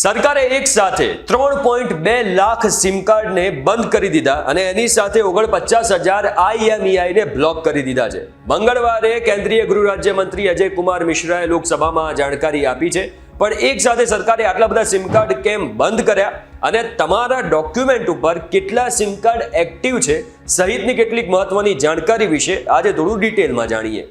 સરકારે એક સાથે 3.2 લાખ સિમ કાર્ડને બંધ કરી દીધા અને એની સાથે 49,000 IMEI ને બ્લોક કરી દીધા છે. મંગળવારે કેન્દ્રીય ગૃહ રાજ્યમંત્રી અજય કુમાર મિશ્રાએ લોકસભામાં આ જાણકારી આપી છે. પણ એક સાથે સરકારે આટલા બધા સિમ કાર્ડ કેમ બંધ કર્યા અને તમારા ડોક્યુમેન્ટ ઉપર કેટલા સિમ કાર્ડ એક્ટિવ છે સહિતની કેટલીક મહત્વની જાણકારી વિશે આજે થોડું ડિટેલમાં જાણીએ.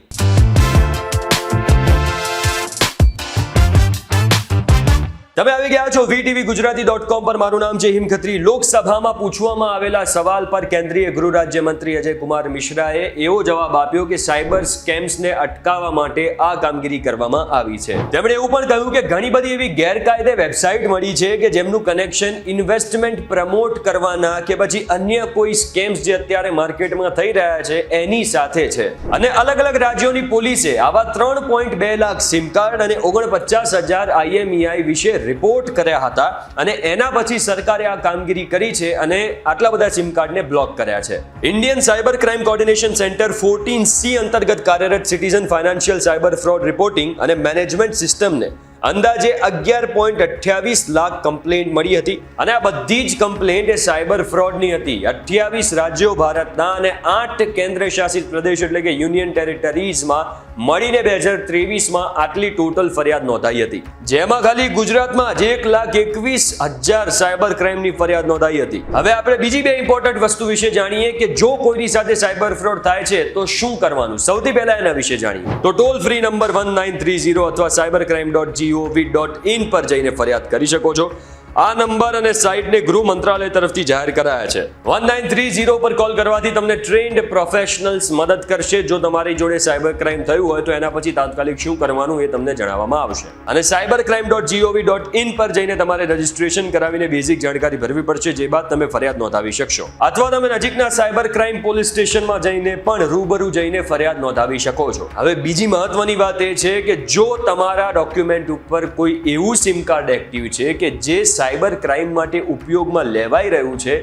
તમે આવી ગયા છો VTVGujarati.com પર. મારું નામ છે હિમ ખત્રી. લોકસભામાં પૂછવામાં આવેલા સવાલ પર કેન્દ્રીય ગૃહ રાજ્યમંત્રી અજય કુમાર મિશ્રાએ એવો જવાબ આપ્યો કે સાયબર સ્કેમ્સને અટકાવવા માટે આ કામગીરી કરવામાં આવી છે. તેમણે એવું પણ કહ્યું કે ઘણી બધી એવી ગેરકાયદે વેબસાઇટ મળી છે કે જેમનું કનેક્શન ઇન્વેસ્ટમેન્ટ પ્રમોટ કરવાના કે પછી અન્ય કોઈ સ્કેમ્સ જે અત્યારે માર્કેટમાં થઈ રહ્યા છે એની સાથે છે. અને અલગ અલગ રાજ્યોની પોલીસે આવા 3.2 લાખ સિમ કાર્ડ અને 49,000 IMEI વિશે રિપોર્ટ કર્યા હતા અને એના પછી સરકારે આ કામગીરી કરી છે અને આટલા બધા સિમ કાર્ડને બ્લોક કર્યા છે. Indian cyber crime coordination centre 14C અંતર્ગત કાર્યરત citizen financial cyber fraud reporting અને મેનેજમેન્ટ સિસ્ટમને અંદાજે 11.28 લાખ કમ્પ્લેન્ટ મળી હતી અને આ બધી જ કમ્પ્લેન્ટ એ સાયબર ફ્રોડની હતી. 28 રાજ્યો ભારતના અને 8 કેન્દ્ર શાસિત પ્રદેશ એટલે કે યુનિયન ટેરિટરીઝમાં મળીને 2023માં આટલી ટોટલ ફરિયાદ નોંધાઈ હતી, જેમાં ખાલી ગુજરાતમાં જ 1,21,000 સાયબર ક્રાઇમની ફરિયાદ નોંધાઈ હતી. હવે આપણે બીજી બે ઇમ્પોર્ટન્ટ વસ્તુ વિશે જાણીએ કે જો કોઈની સાથે સાયબર ફ્રોડ થાય છે તો શું કરવાનું. સૌથી પહેલા એના વિશે જાણીએ તો ટોલ ફ્રી નંબર 1930 અથવા cybercrime.gov.in પર જઈને ફરિયાદ કરી શકો છો. આ નંબર અને સાઇટને ગૃહ મંત્રાલય તરફથી જાહેર કરાયા છે. 1930 પર કોલ કરવાથી તમને ટ્રેન્ડ પ્રોફેશનલ્સ મદદ કરશે. જો તમારી જોડે સાયબર ક્રાઇમ થયું હોય તો એના પછી તાત્કાલિક શું કરવાનું એ તમને જણાવવામાં આવશે. અને cybercrime.gov.in પર જઈને તમારે રજીસ્ટ્રેશન કરાવીને બેઝિક જાણકારી ભરવી પડશે, જે બાદ તમે ફરિયાદ નોંધાવી શકશો. અથવા તમે નજીકના સાયબર ક્રાઇમ પોલીસ સ્ટેશનમાં જઈને પણ રૂબરૂ જઈને ફરિયાદ નોંધાવી શકો છો. હવે બીજી મહત્વની વાત એ છે કે જો તમારા ડોક્યુમેન્ટ ઉપર કોઈ એવું સિમ કાર્ડ એક્ટિવ છે કે જે સાયબર ક્રાઇમ માટે ઉપયોગમાં લેવાઈ રહ્યું છે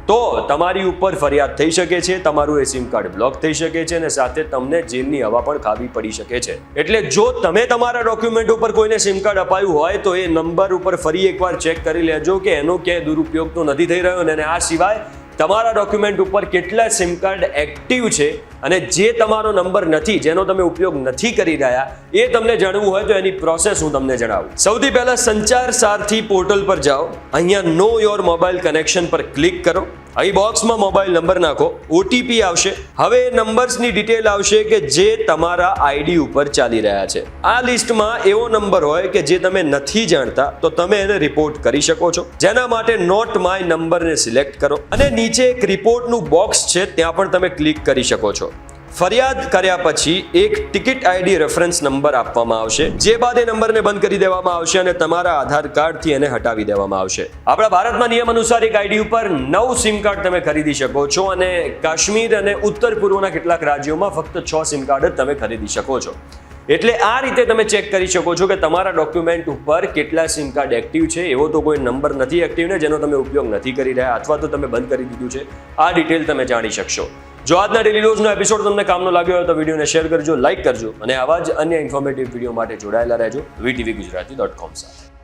તો તમારી ઉપર ફરિયાદ થઈ શકે છે, તમારું એ સિમ કાર્ડ બ્લોક થઈ શકે છે અને સાથે તમને જેલની હવા પણ ખાવી પડી શકે છે. એટલે જો તમે તમારા ડોક્યુમેન્ટ ઉપર કોઈને સિમ કાર્ડ અપાયું હોય તો એ નંબર ઉપર ફરી એકવાર ચેક કરી લેજો કે એનો ક્યાંય દુરુપયોગ તો નથી થઈ રહ્યો. અને આ સિવાય તમારા ડોક્યુમેન્ટ ઉપર કેટલા સિમ કાર્ડ એક્ટિવ છે અને જે તમારો નંબર નથી, જેનો તમે ઉપયોગ નથી કરી રહ્યા, એ તમને જાણવું હોય તો એની પ્રોસેસ હું તમને જણાવું. સૌથી પહેલા સંચાર સારથી પોર્ટલ પર જાઓ. અહીંયા નો યોર મોબાઈલ કનેક્શન પર ક્લિક કરો. અહીં બોક્સમાં મોબાઈલ નંબર નાખો, OTP આવશે. હવે નંબર્સની ડિટેલ આવશે કે જે તમારા આઈડી ઉપર ચાલી રહ્યા છે. આ લિસ્ટમાં એવો નંબર હોય કે જે તમે નથી જાણતા તો તમે એને રિપોર્ટ કરી શકો છો. જેના માટે નોટ માય નંબરને સિલેક્ટ કરો અને નીચે એક રિપોર્ટનું બોક્સ છે, ત્યાં પણ તમે ક્લિક કરી શકો છો. ફરિયાદ કર્યા પછી એક ટિકિટ ID રેફરન્સ નંબર આપવામાં આવશે, જે બાદ એ નંબરને બંધ કરી દેવામાં આવશે અને તમારા આધાર કાર્ડથી એને હટાવી દેવામાં આવશે. આપણા ભારતમાં નિયમ અનુસાર એક ID ઉપર 9 સિમ કાર્ડ તમે ખરીદી શકો છો અને કાશ્મીર અને ઉત્તર પૂર્વના કેટલાક રાજ્યોમાં ફક્ત 6 સિમ કાર્ડ જ તમે ખરીદી શકો છો. એટલે આ રીતે તમે ચેક કરી શકો છો કે તમારા ડોક્યુમેન્ટ ઉપર કેટલા સિમ કાર્ડ એક્ટિવ છે. એવો તો કોઈ નંબર નથી એક્ટિવ ને જેનો તમે ઉપયોગ નથી કરી રહ્યા અથવા તો તમે બંધ કરી દીધું છે. આ ડિટેલ તમે જાણી શકશો. જો આજના ડેલી ન્યૂઝનો એપિસોડ તમને કામનો લાગ્યો હોય તો વિડીયોને શેર કરજો, લાઇક કરજો અને આવા જ અન્ય ઇન્ફોર્મેટિવ વિડીયો માટે જોડાયેલા રહેજો VTVGujarati.com સાથે.